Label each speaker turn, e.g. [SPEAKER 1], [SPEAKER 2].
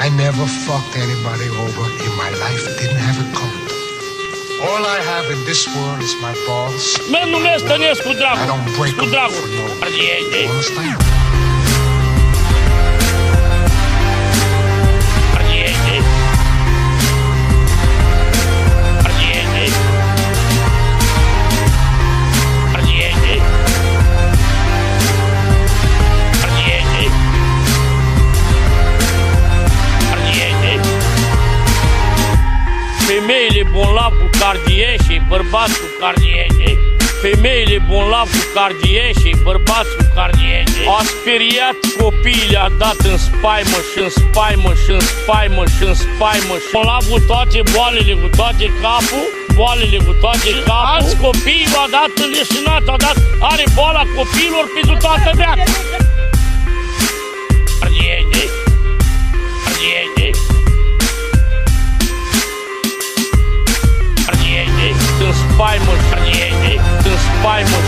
[SPEAKER 1] I never fucked anybody over in my life. Didn't have it coming. All I have in this world is my balls.
[SPEAKER 2] Mă numesc Tănescu Dragu.
[SPEAKER 1] I don't break
[SPEAKER 2] Cu
[SPEAKER 1] them
[SPEAKER 2] Dragu.
[SPEAKER 1] for no.
[SPEAKER 2] Ardieni.
[SPEAKER 1] You understand?
[SPEAKER 2] Ardieni. Ardieni. Ardieni. Ardieni. Ardieni. Femeile bonlav cu cardie și bărbați cu cardiene. Femeile bonlav cu cardie și bărbați cu cardiene. A speriat copiii, le-a dat în spaimă și în spaimă și în spaimă și în spaimă. Bonlav cu toate boalele, cu toate capul, boalele cu toate capul. Alți copii v-a dat înleșinat, are boala copiilor pentru toată viața. Cardiene. Cardiene. În spaimă, ardieni, în spaimă,